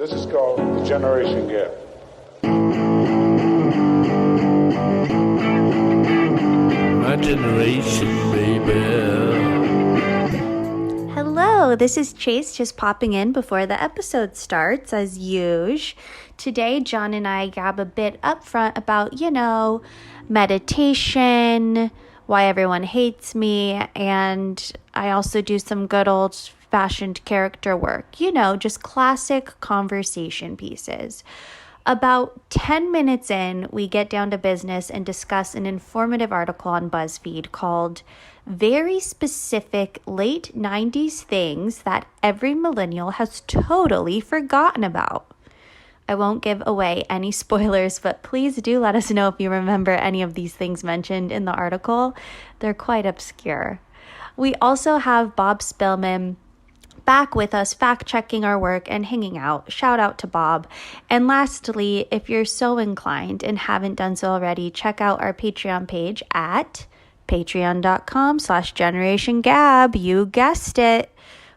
This is called the generation gap. My generation, baby. Hello, this is Chase just popping in before the episode starts, as usual. Today, John and I gab a bit upfront about, meditation, why everyone hates me, and I also do some good old-fashioned character work. Just classic conversation pieces. About 10 minutes in, we get down to business and discuss an informative article on Buzzfeed called Very Specific Late 90s Things That Every Millennial Has Totally Forgotten About. I won't give away any spoilers, but please do let us know if you remember any of these things mentioned in the article. They're quite obscure. We also have Bob Spillman back with us, fact-checking our work and hanging out. Shout out to Bob. And lastly, if you're so inclined and haven't done so already, check out our Patreon page at patreon.com/generationgab. You guessed it.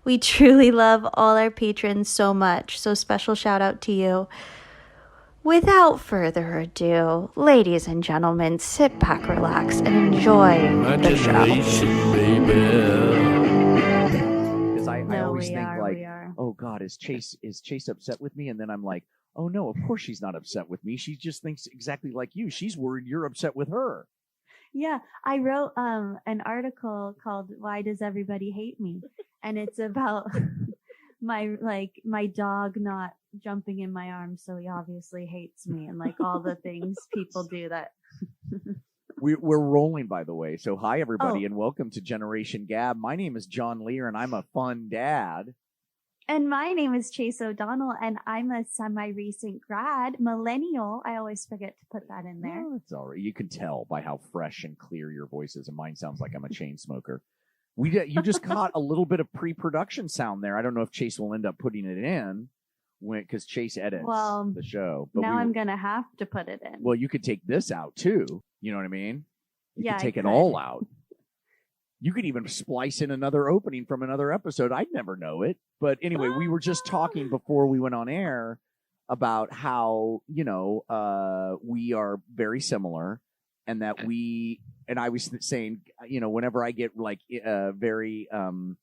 We truly love all our patrons so much, so special shout out to you. Without further ado, ladies and gentlemen, sit back, relax, and enjoy My the show. generation, baby. I always think oh God, is Chase upset with me? And then I'm like, oh no, of course she's not upset with me. She just thinks exactly like you. She's worried you're upset with her. Yeah, I wrote an article called "Why Does Everybody Hate Me?" and it's about my dog not jumping in my arms, so he obviously hates me, and all the things people do that. We're rolling, by the way. So hi, everybody, and welcome to Generation Gab. My name is John Lehr, and I'm a fun dad. And my name is Chase O'Donnell, and I'm a semi-recent grad, millennial. I always forget to put that in there. Oh, that's all right. You can tell by how fresh and clear your voice is, and mine sounds like I'm a chain smoker. You just caught a little bit of pre-production sound there. I don't know if Chase will end up putting it in because Chase edits the show. But now I'm going to have to put it in. Well, you could take this out, too. You know what I mean? You could take it could. all out. You could even splice in another opening from another episode. I'd never know it. But anyway, we were just talking before we went on air about how, we are very similar and that and I was saying, whenever I get very, I'm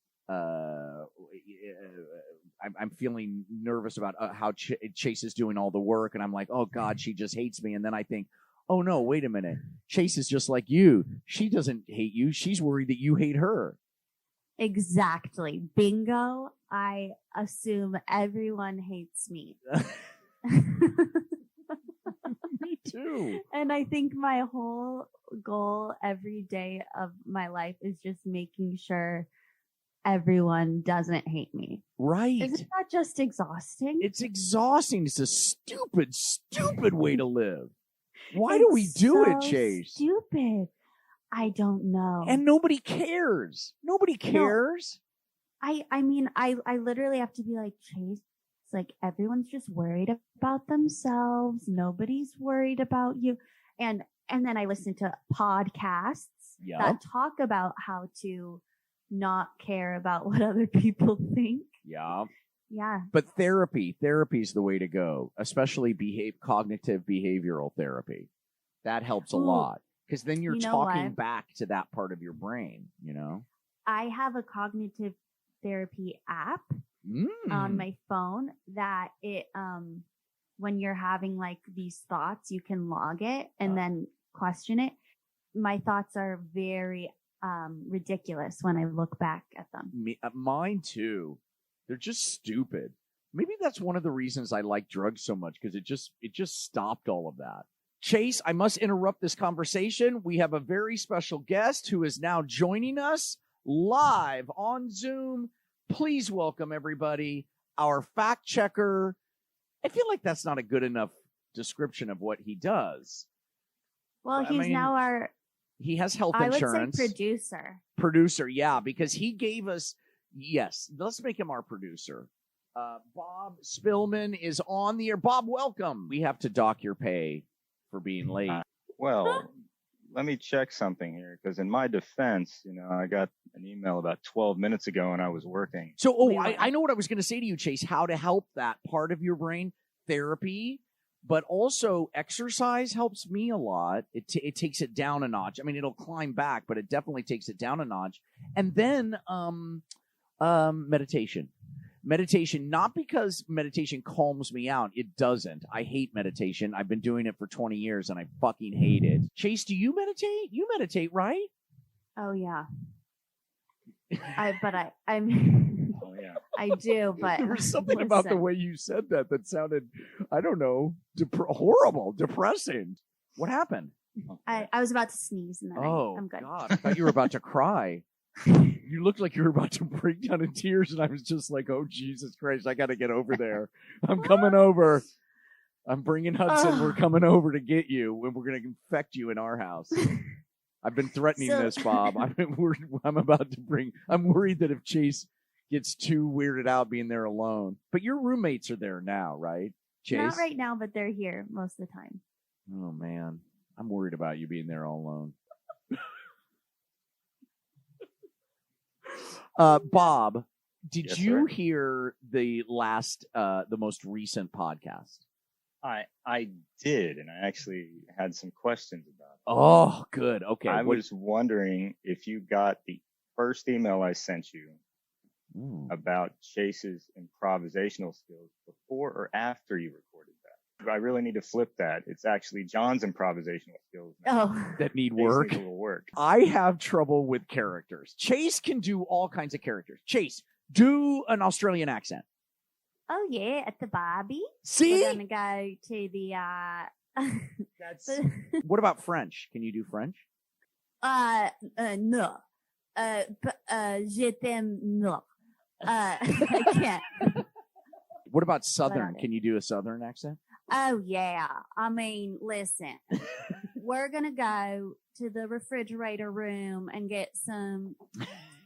feeling nervous about how Chase is doing all the work. And I'm like, oh God, she just hates me. And then I think, oh no, wait a minute. Chase is just like you. She doesn't hate you. She's worried that you hate her. Exactly. Bingo. I assume everyone hates me. Me too. And I think my whole goal every day of my life is just making sure everyone doesn't hate me. Right. Isn't that just exhausting? It's exhausting. It's a stupid, stupid way to live. Why do we do it, Chase? Stupid. I don't know. And nobody cares. Nobody cares. I mean, I literally have to be like, Chase, it's like everyone's just worried about themselves. Nobody's worried about you. And then I listen to podcasts that talk about how to not care about what other people think. Yeah. Yeah. But therapy is the way to go, especially cognitive behavioral therapy. That helps a lot because then you're talking back to that part of your brain, I have a cognitive therapy app on my phone that it, when you're having these thoughts, you can log it and then question it. My thoughts are very ridiculous when I look back at them. Mine too. They're just stupid. Maybe that's one of the reasons I like drugs so much because it just stopped all of that. Chase, I must interrupt this conversation. We have a very special guest who is now joining us live on Zoom. Please welcome everybody, our fact checker. I feel like that's not a good enough description of what he does. Well, he has health insurance. I would say Producer, yeah, because he gave us. Yes, let's make him our producer. Bob Spillman is on the air. Bob, welcome. We have to dock your pay for being late. Well, let me check something here, because in my defense, I got an email about 12 minutes ago and I was working. So, I know what I was going to say to you, Chase, how to help that part of your brain, therapy, but also exercise helps me a lot. It takes it down a notch. I mean, it'll climb back, but it definitely takes it down a notch. And then meditation. Meditation, not because meditation calms me out. It doesn't. I hate meditation. I've been doing it for 20 years, and I fucking hate it. Chase, do you meditate? You meditate, right? Oh, yeah. I'm Oh, yeah. I do, but There was something about the way you said that sounded, I don't know, horrible, depressing. What happened? I was about to sneeze, and then I'm good. God, I thought you were about to cry. You looked like you were about to break down in tears, and I was just like, oh, Jesus Christ, I got to get over there. I'm coming over. I'm bringing Hudson. We're coming over to get you, and we're going to infect you in our house. I've been threatening this, Bob. I'm about to bring. I'm worried that if Chase gets too weirded out being there alone. But your roommates are there now, right, Chase? Not right now, but they're here most of the time. Oh, man. I'm worried about you being there all alone. Bob, did you hear the most recent podcast? I did, and I actually had some questions about it. Oh, good. Okay. I was wondering if you got the first email I sent you about Chase's improvisational skills before or after you recorded that. I really need to flip that. It's actually John's improvisational skills that need work. Chase needs a little work. I have trouble with characters. Chase can do all kinds of characters. Chase, do an Australian accent. Oh, yeah, at the Barbie. See? We're going to go to the... What about French? Can you do French? No. Je t'aime, no. I can't. What about Southern? Can you do a Southern accent? Oh, yeah. I mean, listen. We're going to go to the refrigerator room and get some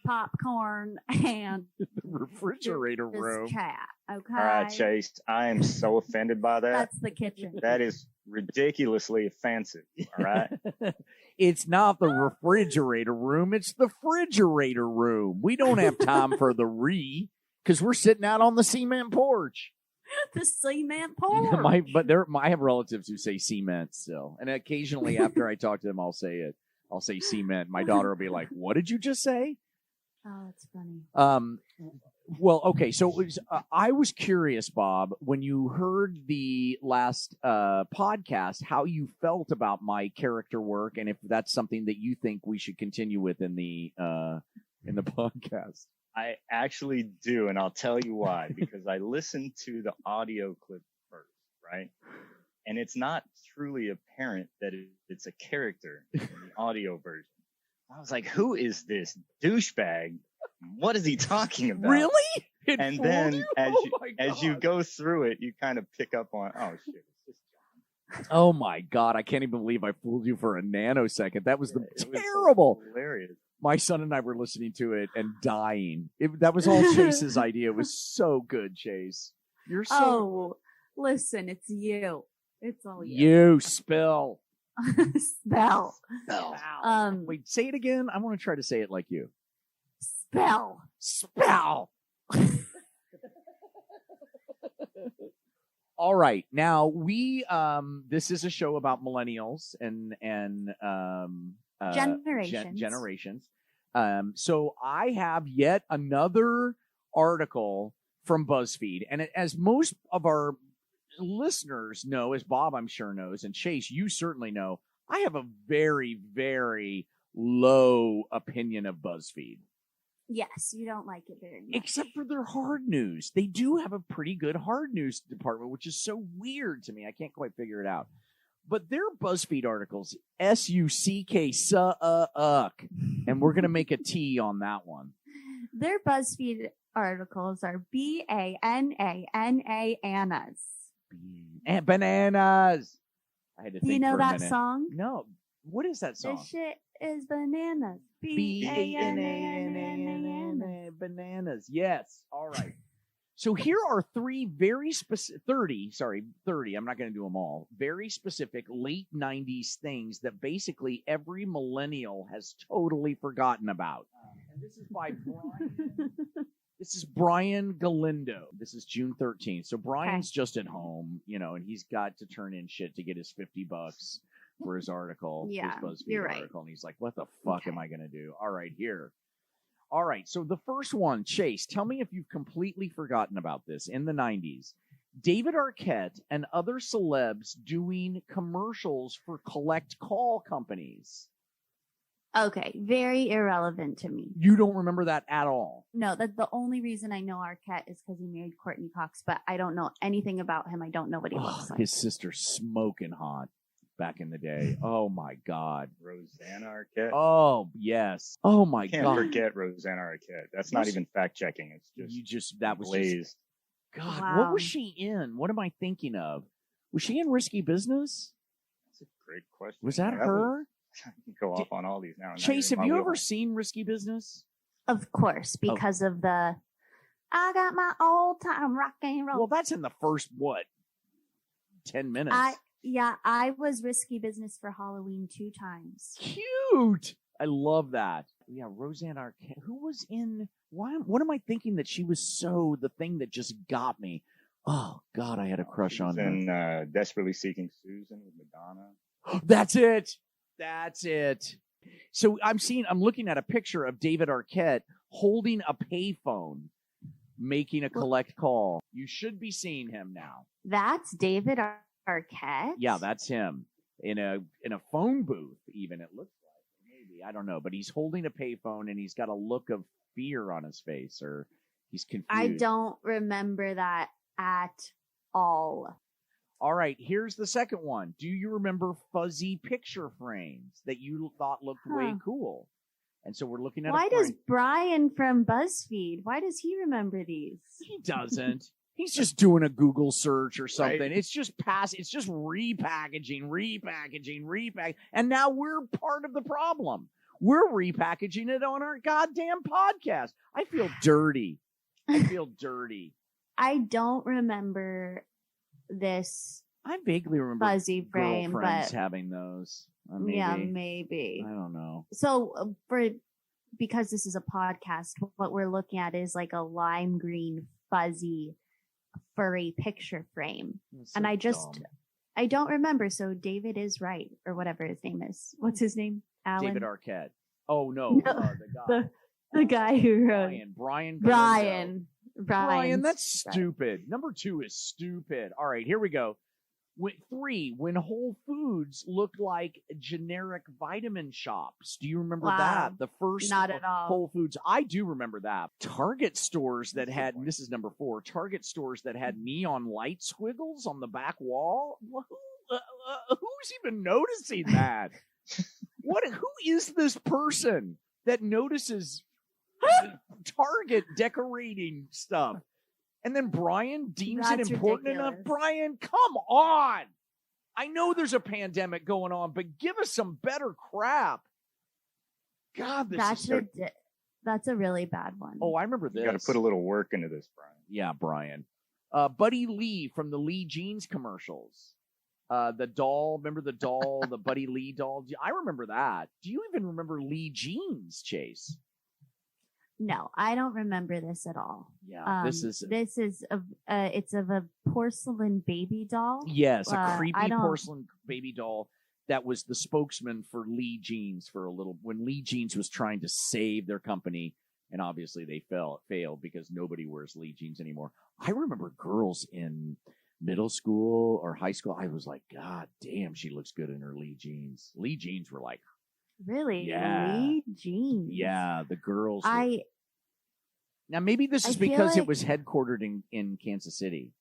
popcorn and the refrigerator room. Chat, okay? All right, Chase. I am so offended by that. That's the kitchen. That is ridiculously offensive. All right. It's not the refrigerator room. It's the refrigerator room. We don't have time for the because we're sitting out on the cement porch. The cement porch. I have relatives who say cement still, and occasionally after I talk to them, I'll say it. I'll say cement. My daughter will be like, "What did you just say?" Oh, that's funny. Well, okay. So I was curious, Bob, when you heard the last podcast, how you felt about my character work, and if that's something that you think we should continue with in the podcast. I actually do, and I'll tell you why. Because I listened to the audio clip first, right? And it's not truly apparent that it's a character in the audio version. I was like, who is this douchebag? What is he talking about? Really? And then as you go through it, you kind of pick up on, oh, shit, it's just John. Oh, my God. I can't even believe I fooled you for a nanosecond. That was terrible. Was hilarious. My son and I were listening to it and dying. That was all Chase's idea. It was so good, Chase. You're so... Oh, listen, it's you. It's all you. You spill. Spell. Wait, say it again. I want to try to say it like you. Spell. All right. Now this is a show about millennials and generations. So I have yet another article from Buzzfeed, and as most of our listeners know, as Bob I'm sure knows, and Chase, you certainly know, I have a very, very low opinion of Buzzfeed. Yes, you don't like it very much. Except for their hard news. They do have a pretty good hard news department, which is so weird to me. I can't quite figure it out. But their BuzzFeed articles, S-U-C-K, suck. And we're going to make a T on that one. Their BuzzFeed articles are B-A-N-A-N-A-Annas. Bananas. I had to think you know for a that minute. Song? No. What is that song? This shit is bananas. B-A-N-A-N-A-N-A. Bananas. Yes. All right. So here are 30. I'm not going to do them all. Very specific late 90s things that basically every millennial has totally forgotten about. And this is by Brian. This is Brian Galindo. This is June 13th. So Brian's just at home, and he's got to turn in shit to get his $50 for his article. Yeah, his BuzzFeed you're right. article. And he's like, what the fuck am I going to do? All right, here. All right, so the first one, Chase, tell me if you've completely forgotten about this. In the 90s, David Arquette and other celebs doing commercials for collect call companies. Okay, very irrelevant to me. You don't remember that at all? No, that's the only reason I know Arquette is because he married Courtney Cox, but I don't know anything about him. I don't know what he looks like. His sister's smoking hot back in the day. Oh, my God. Rosanna Arquette. Oh, yes. Oh, my Can't God. forget Rosanna Arquette. That's not even fact checking. It's just that was blazed. Just, God, Wow. What was she in? What am I thinking of? Was she in Risky Business? That's a great question. Was that her? I can go off on all these now. Chase, have you ever seen Risky Business? Of course, because of the I got my old time rock and roll. Well, that's in the first, 10 minutes? I was Risky Business for Halloween 2 times. Cute. I love that. Yeah, Roseanne Arquette. Who was in? What am I thinking that she was the thing that just got me? Oh, God, I had a crush on her. And Desperately Seeking Susan with Madonna. That's it. That's it. So I'm looking at a picture of David Arquette holding a payphone, making a collect call. You should be seeing him now. That's David Arquette? Yeah, that's him in a phone booth. Even it looks like, maybe, I don't know, but he's holding a payphone and he's got a look of fear on his face, or he's confused. I don't remember that at all. All right, here's the second one. Do you remember fuzzy picture frames that you thought looked way cool? And so we're looking at. Why does Brian from Buzzfeed? Why does he remember these? He doesn't. He's just doing a Google search or something. Right. It's just It's just repackaging, and now we're part of the problem. We're repackaging it on our goddamn podcast. I feel dirty. I don't remember this. I vaguely remember fuzzy frame, girlfriends but having those. Maybe. Yeah, maybe. I don't know. So because this is a podcast, what we're looking at is like a lime green fuzzy furry picture frame. So and I dumb. don't remember. So David is right, or whatever his name is. What's his name? Alan? David Arquette. Oh no, the guy. The guy who wrote Brian. Brian, that's stupid. Number 2 is stupid. All right, here we go. 3, when Whole Foods looked like generic vitamin shops. Do you remember that? The first not at all. Whole Foods. I do remember that. Target stores that had, and this is number 4, Target stores that had neon light squiggles on the back wall. Who's even noticing that? Who is this person that notices Target decorating stuff? And then Brian deems it important enough. Brian, come on. I know there's a pandemic going on, but give us some better crap. God, that's a really bad one. Oh, I remember this. You got to put a little work into this, Brian. Yeah, Brian. Buddy Lee from the Lee Jeans commercials. The doll, remember the doll, the Buddy Lee doll? I remember that. Do you even remember Lee Jeans, Chase? No, I don't remember this at all. Yeah, this is it's of a porcelain baby doll. Yes, a creepy porcelain baby doll that was the spokesman for Lee Jeans for a little, when Lee Jeans was trying to save their company, and obviously they failed because nobody wears Lee Jeans anymore. I remember girls in middle school or high school, I was like, God damn, she looks good in her Lee Jeans. Lee Jeans were like, really? Yeah. Lee Jeans. Yeah, the girls. Now, maybe this is because it was headquartered in Kansas City.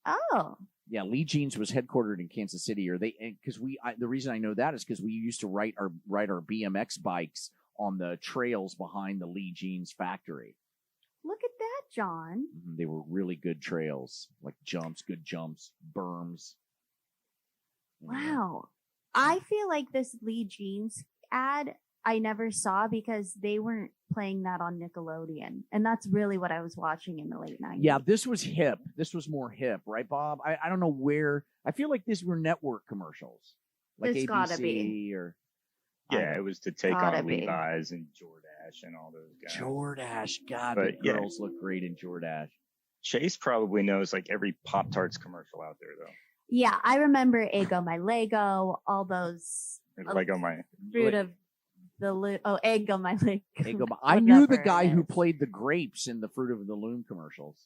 Oh. Yeah, Lee Jeans was headquartered in Kansas City, the reason I know that is because we used to ride our BMX bikes on the trails behind the Lee Jeans factory. Look at that, John. They were really good trails, like good jumps, berms. Wow. I feel like this Lee Jeans ad I never saw because they weren't playing that on Nickelodeon. And that's really what I was watching in the late 90s. Yeah, this was hip. This was more hip, right, Bob? I don't know where. I feel like these were network commercials. Like It's ABC gotta be. or Yeah, it was to take Gotta on be. Levi's and Jordache and all those guys. Jordache. God, But, the yeah. girls look great in Jordache. Chase probably knows like every Pop-Tarts commercial out there, though. Yeah, I remember Eggo My Lego, all those Lego my. fruit of the loom. Oh, Eggo My Lego. I knew the Whatever guy it who is. played the grapes in the Fruit of the Loom commercials.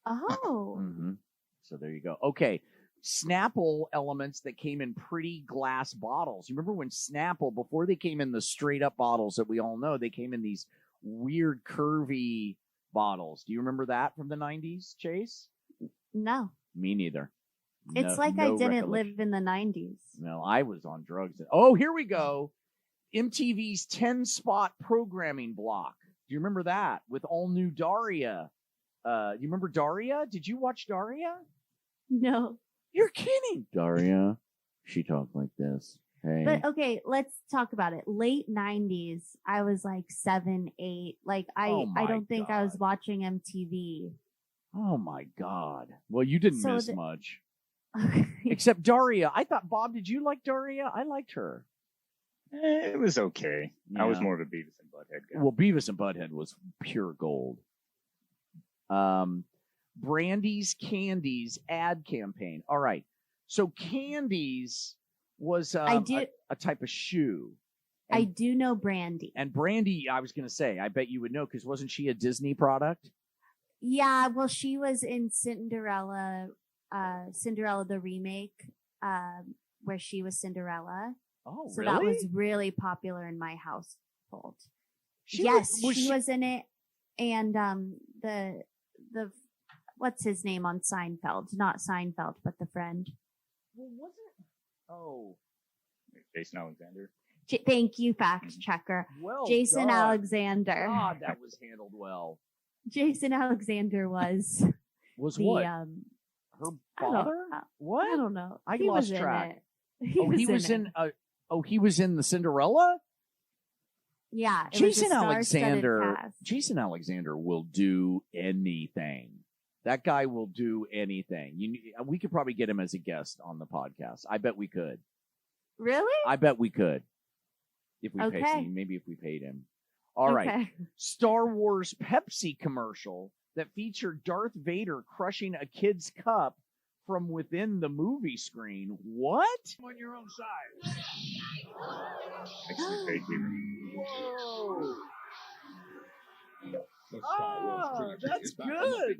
Oh, Mm-hmm. So there you go. Okay. Snapple elements that came in pretty glass bottles. You remember when Snapple, before they came in the straight up bottles that we all know, they came in these weird curvy bottles. Do you remember that from the 90s, Chase? no. Me neither. It's No- like I no didn't recollection. live in the 90s. No, I was on drugs. Oh, here we go. MTV's 10-spot programming block. Do you remember that with all new Daria? You remember Daria? Did you watch Daria? No. You're kidding. Daria, she talked like this. Hey. But okay, let's talk about it. Late 90s, I was like 7, 8. Like Oh I my don't think I was God. watching MTV. Oh my God. Well, you didn't So miss the- much. Except Daria. I thought, Bob, did you like Daria? I liked her. It was okay. I was Yeah. more of a Beavis and Butthead guy. Well, Beavis and Butthead was pure gold. Brandy's Candies ad campaign. All right. So Candies was I do a type of shoe. I do know Brandy. And Brandy, I was going to say, I bet you would know because wasn't she a Disney product? Yeah, well, she was in Cinderella the remake, where she was Cinderella. Oh, So really? that was really popular in my household. She Yes, was she was in it, and the what's his name on Seinfeld? Not Seinfeld, but the friend. Well, wasn't? Oh, Jason Alexander. Thank you, fact checker. well, Jason done. Alexander. God, that was handled well. Jason Alexander was Was the what? I Her don't- father? I What? don't know. I He lost was in track. it. He was in it. he was in the Cinderella? Yeah, it was a Jason star-studded Alexander. cast. Jason Alexander will do anything. That guy will do anything. We could probably get him as a guest on the podcast. I bet we could. Really? I bet we could. If we Okay. paid him, maybe if we paid him. All right. Okay. Star Wars Pepsi commercial that featured Darth Vader crushing a kid's cup from within the movie screen. What? On your own side. Actually, great humor. Whoa. That's good.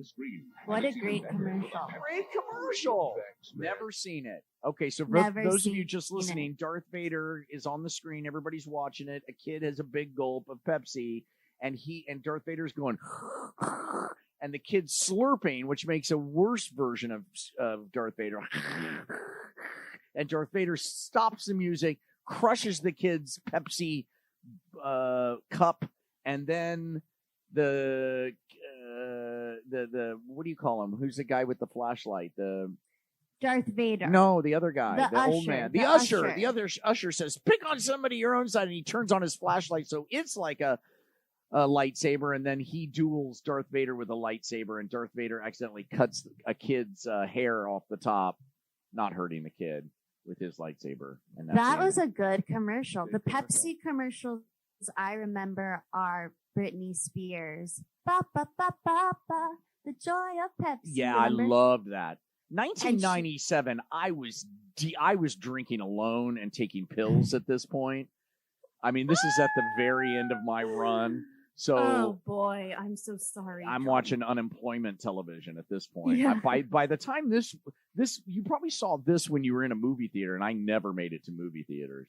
What a great commercial. Great commercial. Never seen it. Okay, so for Never those of you seen just it. listening, Darth Vader is on the screen. Everybody's watching it. A kid has a big gulp of Pepsi, and Darth Vader's going, and the kid's slurping, which makes a worse version of Darth Vader. And Darth Vader stops the music, crushes the kid's Pepsi cup, and then the what do you call him? Who's the guy with the flashlight? Darth Vader. No, the other guy, The the old usher, man, the the other usher says, "Pick on somebody your own side," and he turns on his flashlight, so it's like a lightsaber, and then he duels Darth Vader with a lightsaber, and Darth Vader accidentally cuts a kid's hair off the top, not hurting the kid with his lightsaber. And that's That the was end. a good commercial. Good The commercial. Pepsi commercials I remember are Britney Spears. Ba ba ba ba ba. The joy of Pepsi. Yeah, I remember? loved that. 1997. I was drinking alone and taking pills at this point. I mean, this is at the very end of my run. So Oh boy, I'm so sorry. I'm John. watching unemployment television at this point. Yeah. By the time this you probably saw this when you were in a movie theater, and I never made it to movie theaters.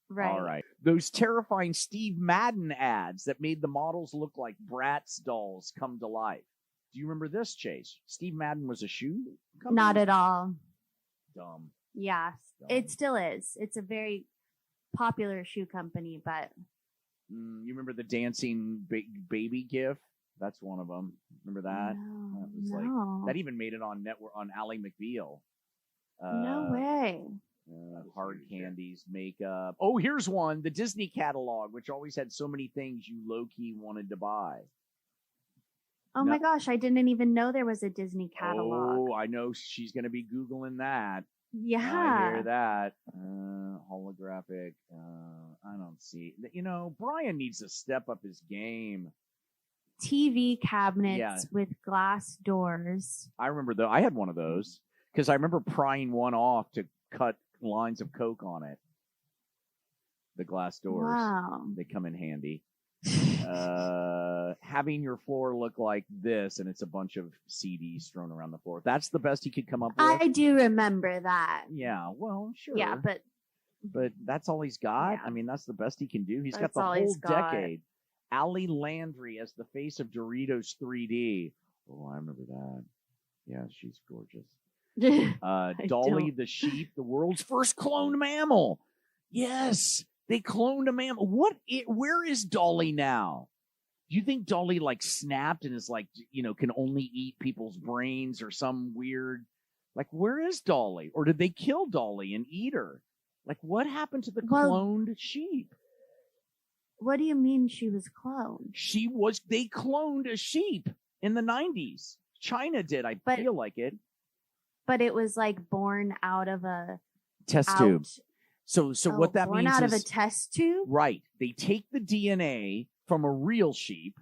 Right. All right. Those terrifying Steve Madden ads that made the models look like Bratz dolls come to life. Do you remember this, Chase? Steve Madden was a shoe company? Not at all. Dumb. Yeah, it still is. It's a very popular shoe company, but You remember the dancing baby gif? That's one of them. Remember that? no, That was no. that even made it on network on Ally McBeal. No way. Hard candies, makeup. Oh, here's one. The Disney catalog, which always had so many things you low-key wanted to buy. Oh my gosh, I didn't even know there was a Disney catalog. Oh, I know she's going to be Googling that. Yeah. I hear that. Holographic. I don't see. You know, Brian needs to step up his game. TV cabinets with glass doors. I remember I had one of those because I remember prying one off to cut lines of Coke on it. The glass doors. Wow. They come in handy. Having your floor look like this and it's a bunch of CDs thrown around the floor. That's the best he could come up with. I do remember that. Yeah, well, sure. Yeah, but that's all he's got. Yeah. I mean, that's the best he can do. He's got That's the all whole he's got. decade. Ali Landry as the face of Doritos 3D. Oh, I remember that. Yeah, she's gorgeous. Dolly the sheep, the world's first cloned mammal. Yes, they cloned a mammal. Where is Dolly now? Do you think Dolly like snapped and is like, you know, can only eat people's brains or some weird, like, where is Dolly? Or did they kill Dolly and eat her? Like, what happened to the cloned sheep? What do you mean she was cloned? They cloned a sheep in the 90s. China did, I feel like it. But it was like born out of a test tube. So what that born means out is, of a test tube? Right. They take the DNA from a real sheep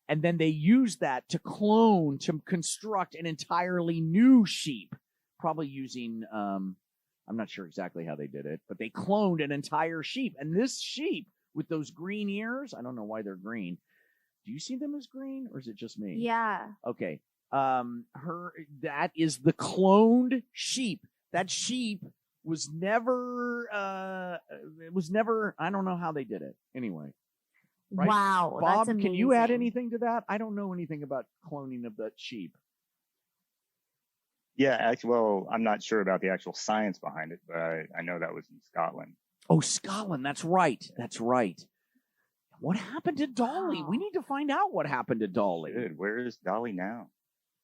and then they use that to construct an entirely new sheep. Probably using, I'm not sure exactly how they did it, but they cloned an entire sheep. And this sheep with those green ears, I don't know why they're green. Do you see them as green or is it just me? Yeah. Okay. That is the cloned sheep. That sheep was never, I don't know how they did it. Anyway. Right? Wow. Bob, that's amazing. can you add anything to that? I don't know anything about cloning of that sheep. Yeah, actually, well, I'm not sure about the actual science behind it, but I know that was in Scotland. Oh, Scotland. That's right. That's right. What happened to Dolly? Wow. We need to find out what happened to Dolly. Dude, where is Dolly now?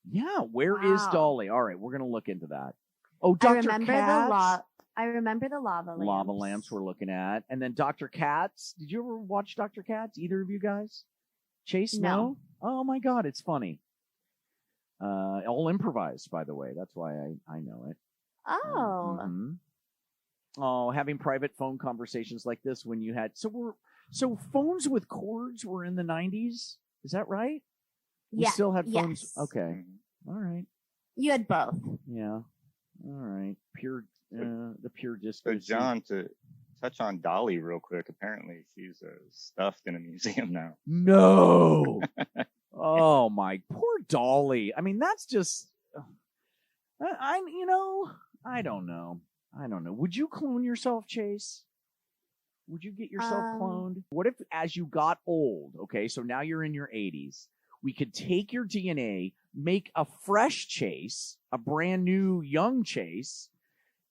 Yeah, where is Dolly? All right, we're going to look into that. Oh, Dr. I remember Katz. I remember the lava lamps. Lava lamps we're looking at. And then Dr. Katz. Did you ever watch Dr. Katz? Either of you guys? Chase? No? Oh my God, it's funny. All improvised, by the way. That's why I know it. Oh. Mm-hmm. Oh, having private phone conversations like this when you had so phones with cords were in the 90s. Is that right? We still had phones. Yes. Okay. All right. You had both. Yeah. All right. The pure disco. So, John, to touch on Dolly real quick, apparently she's stuffed in a museum now. No. Oh, my poor Dolly. I mean, that's just, I don't know. Would you clone yourself, Chase? Would you get yourself cloned? What if as you got old, okay, so now you're in your 80s, we could take your DNA, make a fresh Chase, a brand new young Chase,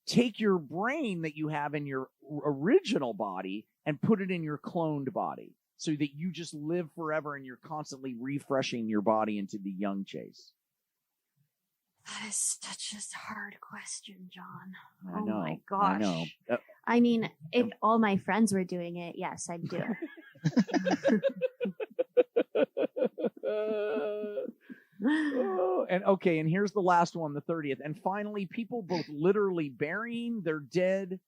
take your brain that you have in your original body and put it in your cloned body so that you just live forever and you're constantly refreshing your body into the young Chase. That is such a hard question, John. I know. Oh my gosh. I know. I mean, if all my friends were doing it, yes, I'd do it. And here's the last one, the 30th. And finally, people both literally burying their dead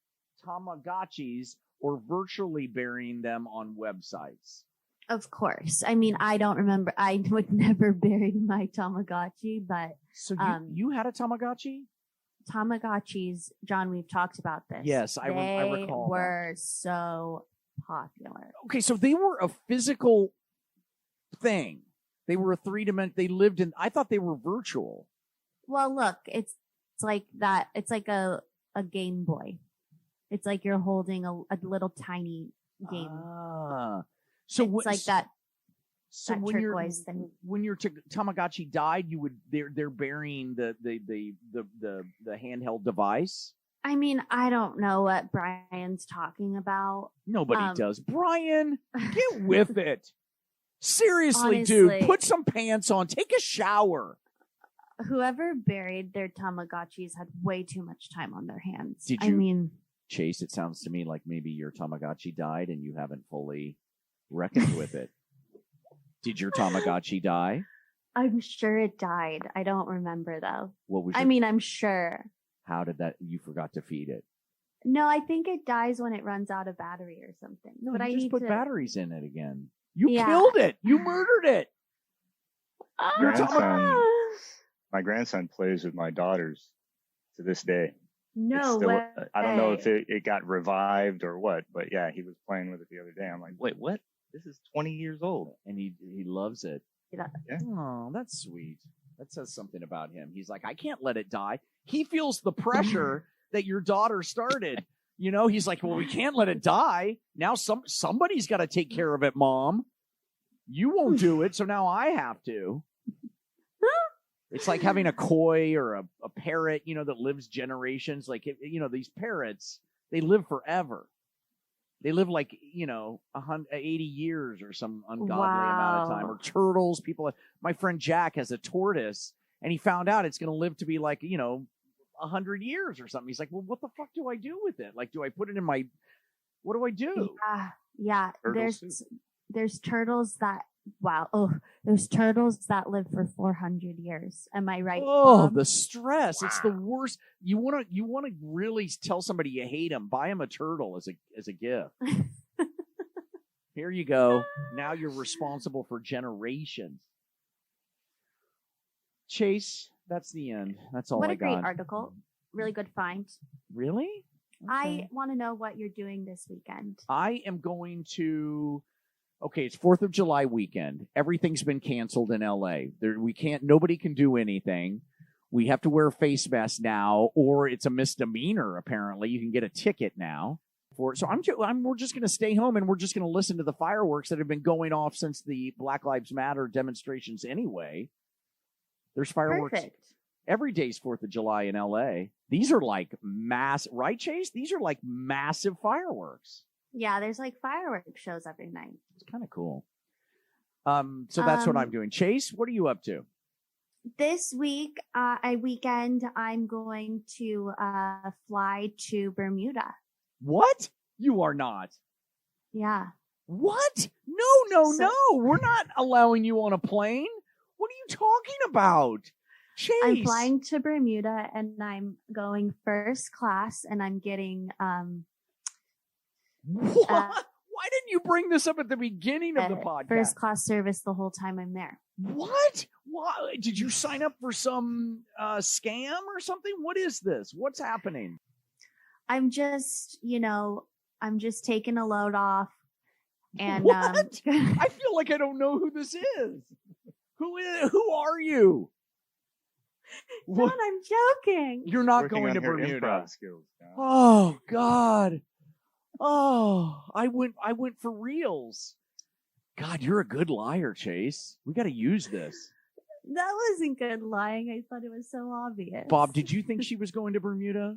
tamagotchis or virtually burying them on websites. Of course. I mean, I don't remember. I would never bury my Tamagotchi, but so you had a Tamagotchi? Tamagotchis, John, we've talked about this. Yes, I recall. They were so popular. Okay, so they were a physical thing. They were a three-dimensional. They lived in. I thought they were virtual. Well, look, it's like that. It's like a Game Boy. It's like you're holding a little tiny game. So it's like that. So that when turquoise thing. When your Tamagotchi died, they're burying the handheld device. I mean, I don't know what Brian's talking about. Nobody does. Brian, get with it. Seriously, honestly, dude, put some pants on. Take a shower. Whoever buried their Tamagotchis had way too much time on their hands. Did you, Chase, it sounds to me like maybe your Tamagotchi died and you haven't fully reckoned with it. Did your Tamagotchi die? I'm sure it died. I don't remember though. What was I mean, I'm sure. how did that? You forgot to feed it. No, I think it dies when it runs out of battery or something. No, but you I just need put to. batteries in it again. You Yeah. killed it. You murdered it. My grandson plays with my daughters to this day. No Still, way. I don't know if it got revived or what, but yeah, he was playing with it the other day. I'm like, wait, what? This is 20 years old. And he loves it. Yeah. Oh, that's sweet. That says something about him. He's like, I can't let it die. He feels the pressure that your daughter started. You know, he's like, well, we can't let it die. Now somebody's got to take care of it, Mom. You won't do it, so now I have to. It's like having a koi or a parrot, you know, that lives generations. Like, you know, these parrots, they live forever. They live like, you know, 80 years or some ungodly amount of time. Or turtles. My friend Jack has a tortoise, and he found out it's going to live to be like, you know, 100 years or something. He's like, well, what the fuck do I do with it? Like, do I put it in my, what do I do? Yeah. Turtle There's turtles that, there's turtles that live for 400 years. Am I right? Oh, Bob? the stress. Wow. It's the worst. You want to really tell somebody you hate them. Buy them a turtle as a gift. Here you go. Now you're responsible for generations. Chase, that's the end. That's all I got. What a great article. Really good find. Really? Okay. I want to know what you're doing this weekend. I am going to. Okay, it's 4th of July weekend. Everything's been canceled in LA. Nobody can do anything. We have to wear a face mask now, or it's a misdemeanor, apparently. You can get a ticket now. We're just going to stay home, and we're just going to listen to the fireworks that have been going off since the Black Lives Matter demonstrations anyway. There's fireworks. Perfect. Every day's 4th of July in LA. These are like right, Chase? These are like massive fireworks. Yeah, there's like fireworks shows every night. It's kind of cool. So that's what I'm doing. Chase, what are you up to? This weekend, I'm going to fly to Bermuda. What? You are not. Yeah. What? No. We're not allowing you on a plane. What are you talking about? Chase. I'm flying to Bermuda, and I'm going first class, and I'm getting What? Why didn't you bring this up at the beginning of the podcast? First class service the whole time I'm there. What? Why? Did you sign up for some scam or something? What is this? What's happening? I'm just taking a load off. And what? I feel like I don't know who this is. Who are you? John, I'm joking. You're not going to Bermuda. Oh God. Oh, I went for reals. God, you're a good liar, Chase. We got to use this. That wasn't good lying. I thought it was so obvious. Bob, did you think she was going to Bermuda?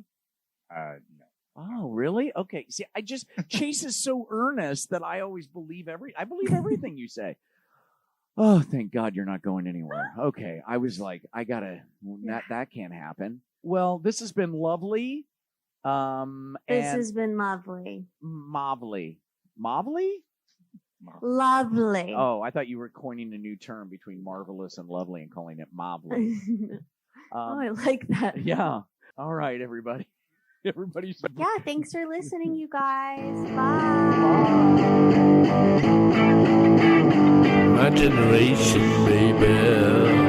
No. Oh, really? Okay. See, Chase is so earnest that I always believe everything you say. Oh, thank God you're not going anywhere. Okay. I was like, that can't happen. Well, this has been lovely. This has been lovely. Lovely? Lovely. Oh, I thought you were coining a new term between marvelous and lovely and calling it mobbly. I like that. Yeah. All right, everybody. Everybody's. Yeah, thanks for listening, you guys. Bye. My generation, baby.